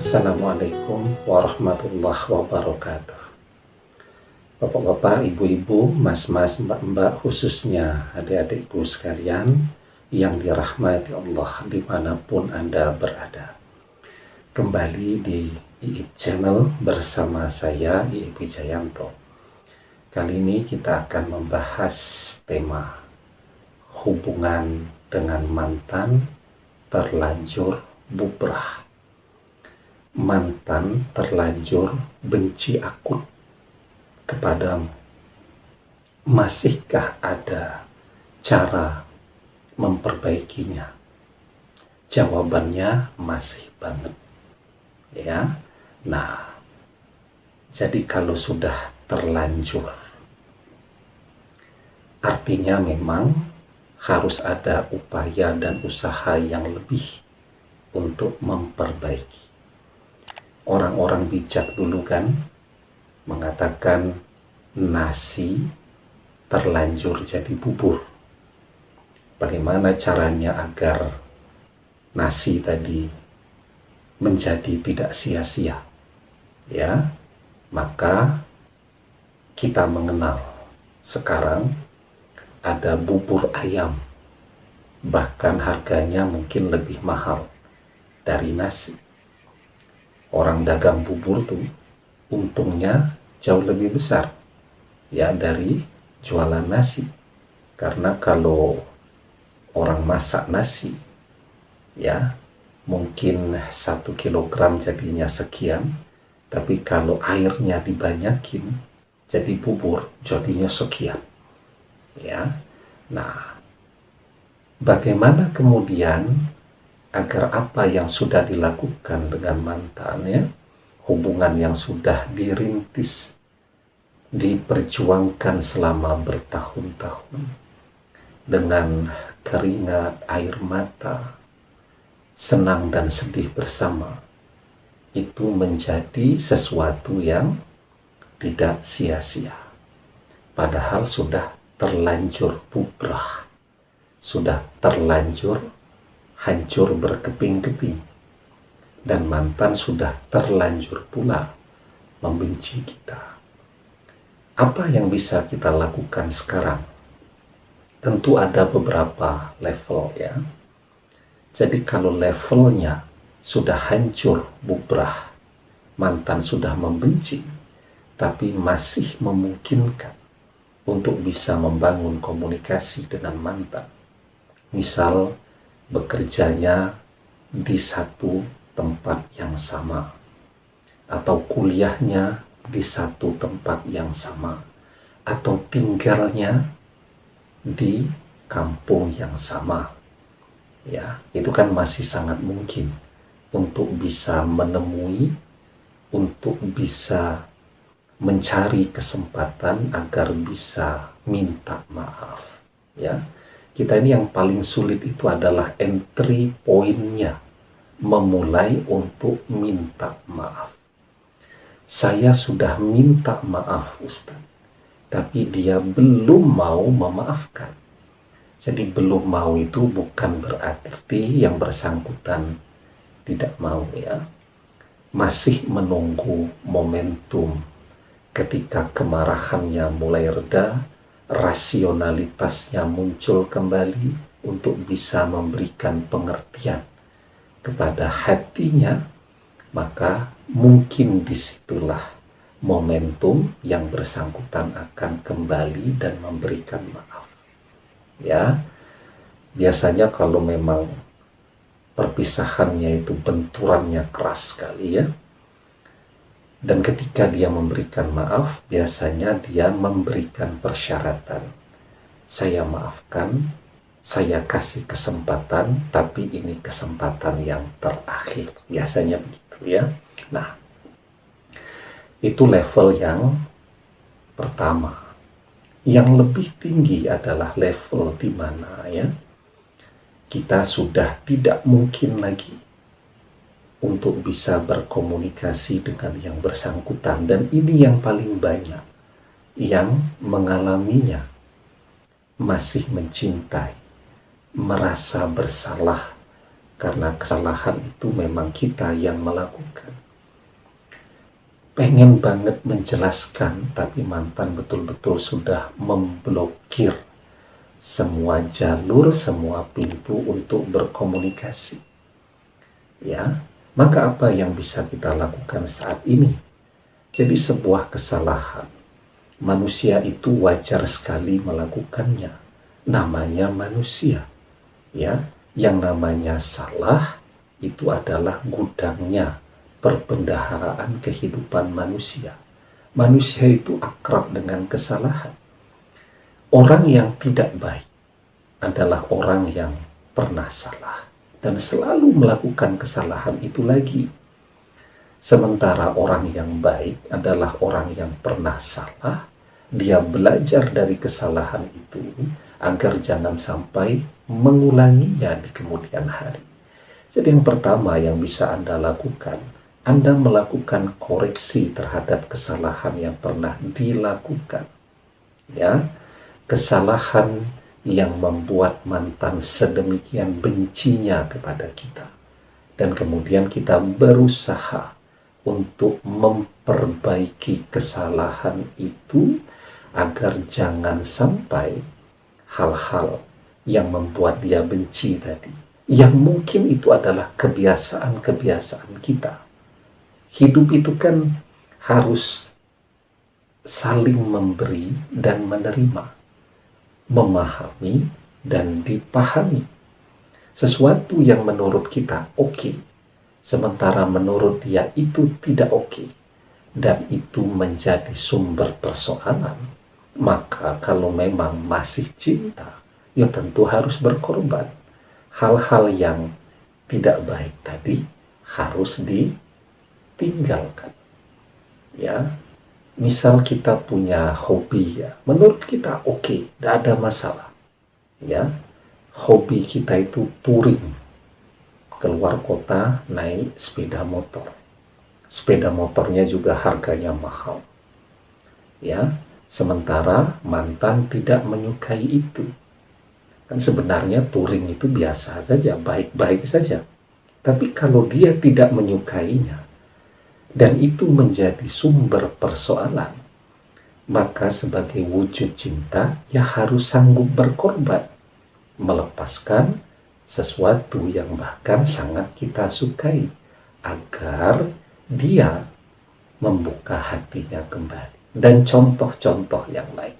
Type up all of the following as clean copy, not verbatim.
Assalamualaikum warahmatullahi wabarakatuh. Bapak-bapak, ibu-ibu, mas-mas, mbak-mbak, khususnya adik-adikku sekalian yang dirahmati Allah dimanapun Anda berada. Kembali di IIB Channel bersama saya, IIB Wijayanto. Kali ini kita akan membahas tema hubungan dengan mantan terlanjur bubrah. Mantan terlanjur benci akut kepadamu. Masihkah ada cara memperbaikinya? Jawabannya masih banget. Ya. Nah, jadi kalau sudah terlanjur, artinya memang harus ada upaya dan usaha yang lebih untuk memperbaiki. Orang-orang bijak dulu kan mengatakan nasi terlanjur jadi bubur. Bagaimana caranya agar nasi tadi menjadi tidak sia-sia? Ya, maka kita mengenal sekarang ada bubur ayam, bahkan harganya mungkin lebih mahal dari nasi. Orang dagang bubur tuh untungnya jauh lebih besar ya dari jualan nasi. Karena kalau orang masak nasi ya mungkin 1 kilogram jadinya sekian, tapi kalau airnya dibanyakin jadi bubur jadinya sekian ya. Nah, bagaimana kemudian agar apa yang sudah dilakukan dengan mantan ya, hubungan yang sudah dirintis, diperjuangkan selama bertahun-tahun dengan keringat, air mata, senang dan sedih bersama, itu menjadi sesuatu yang tidak sia-ia. Padahal sudah terlanjur bubrah, sudah terlanjur hancur berkeping-keping, dan mantan sudah terlanjur pula membenci kita. Apa yang bisa kita lakukan sekarang? Tentu ada beberapa level ya. Jadi kalau levelnya sudah hancur bubrah, mantan sudah membenci, tapi masih memungkinkan untuk bisa membangun komunikasi dengan mantan. Misal bekerjanya di satu tempat yang sama, atau kuliahnya di satu tempat yang sama, atau tinggalnya di kampung yang sama. Ya, itu kan masih sangat mungkin untuk bisa menemui, untuk bisa mencari kesempatan agar bisa minta maaf. Ya, kita ini yang paling sulit itu adalah entry point-nya, memulai untuk minta maaf. Saya sudah minta maaf Ustaz, tapi dia belum mau memaafkan. Jadi belum mau itu bukan berarti yang bersangkutan tidak mau ya. Masih menunggu momentum ketika kemarahannya mulai reda, rasionalitasnya muncul kembali untuk bisa memberikan pengertian kepada hatinya, maka mungkin disitulah momentum yang bersangkutan akan kembali dan memberikan maaf. Ya, biasanya kalau memang perpisahannya itu benturannya keras sekali ya, dan ketika dia memberikan maaf, biasanya dia memberikan persyaratan. Saya maafkan, saya kasih kesempatan, tapi ini kesempatan yang terakhir. Biasanya begitu ya. Nah, itu level yang pertama. Yang lebih tinggi adalah level di mana ya kita sudah tidak mungkin lagi untuk bisa berkomunikasi dengan yang bersangkutan, dan ini yang paling banyak yang mengalaminya, masih mencintai, merasa bersalah, karena kesalahan itu memang kita yang melakukan. Pengen banget menjelaskan, tapi mantan betul-betul sudah memblokir semua jalur, semua pintu untuk berkomunikasi. Ya, maka apa yang bisa kita lakukan saat ini? Jadi sebuah kesalahan, manusia itu wajar sekali melakukannya. Namanya manusia. Ya, yang namanya salah itu adalah gudangnya perbendaharaan kehidupan manusia. Manusia itu akrab dengan kesalahan. Orang yang tidak baik adalah orang yang pernah salah dan selalu melakukan kesalahan itu lagi. Sementara orang yang baik adalah orang yang pernah salah, dia belajar dari kesalahan itu agar jangan sampai mengulanginya di kemudian hari. Jadi yang pertama yang bisa Anda lakukan, Anda melakukan koreksi terhadap kesalahan yang pernah dilakukan. Ya, kesalahan yang membuat mantan sedemikian bencinya kepada kita. Dan kemudian kita berusaha untuk memperbaiki kesalahan itu agar jangan sampai hal-hal yang membuat dia benci tadi, yang mungkin itu adalah kebiasaan-kebiasaan kita. Hidup itu kan harus saling memberi dan menerima, memahami dan dipahami. Sesuatu yang menurut kita oke, sementara menurut dia itu tidak oke, dan itu menjadi sumber persoalan, maka kalau memang masih cinta, ya tentu harus berkorban. Hal-hal yang tidak baik tadi harus ditinggalkan. Ya, misal kita punya hobi, ya, menurut kita oke, tidak ada masalah. Ya, hobi kita itu touring, keluar kota naik sepeda motor. Sepeda motornya juga harganya mahal. Ya, sementara mantan tidak menyukai itu. Kan sebenarnya touring itu biasa saja, baik-baik saja. Tapi kalau dia tidak menyukainya, dan itu menjadi sumber persoalan, maka sebagai wujud cinta, ya harus sanggup berkorban, melepaskan sesuatu yang bahkan sangat kita sukai, agar dia membuka hatinya kembali. Dan contoh-contoh yang lain.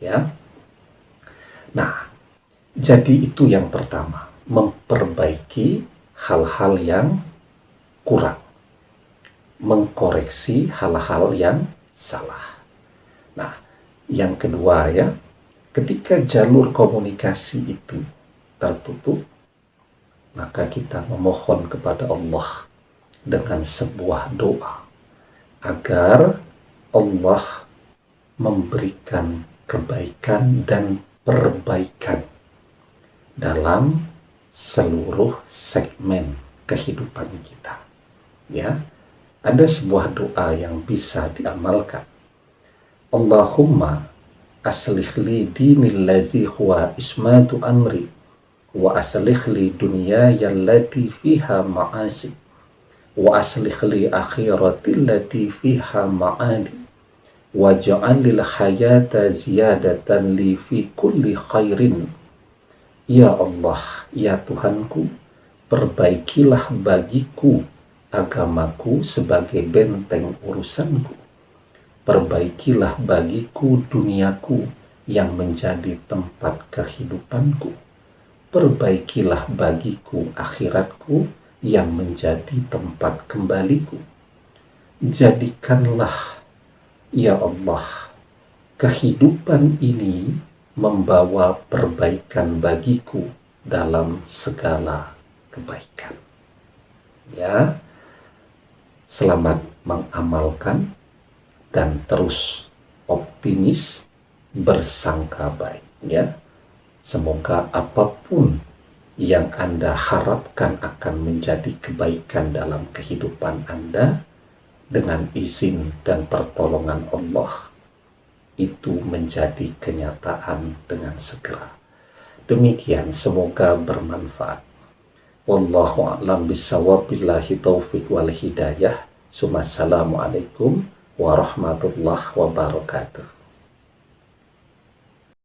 Ya. Nah, jadi itu yang pertama, memperbaiki hal-hal yang kurang, mengkoreksi hal-hal yang salah. Nah, yang kedua ya, ketika jalur komunikasi itu tertutup, maka kita memohon kepada Allah dengan sebuah doa agar Allah memberikan kebaikan dan perbaikan dalam seluruh segmen kehidupan kita. Ya, ada sebuah doa yang bisa diamalkan. Allahumma aslih li dinil ladzi huwa ismatu amri wa aslih li dunyaya allati fiha ma'asi wa aslih li akhirati allati fiha ma'adi waj'alil hayata ziyadatan li fi kulli khairin. Ya Allah, ya Tuhanku, perbaikilah bagiku agamaku sebagai benteng urusanku. Perbaikilah bagiku duniaku yang menjadi tempat kehidupanku. Perbaikilah bagiku akhiratku yang menjadi tempat kembaliku. Jadikanlah, ya Allah, kehidupan ini membawa perbaikan bagiku dalam segala kebaikan. Ya, selamat mengamalkan dan terus optimis, bersangka baik. Ya, semoga apapun yang Anda harapkan akan menjadi kebaikan dalam kehidupan Anda, dengan izin dan pertolongan Allah, itu menjadi kenyataan dengan segera. Demikian, semoga bermanfaat. Wallahu a'lam bishawab, billahi taufiq wal hidayah. Assalamualaikum warahmatullahi wabarakatuh.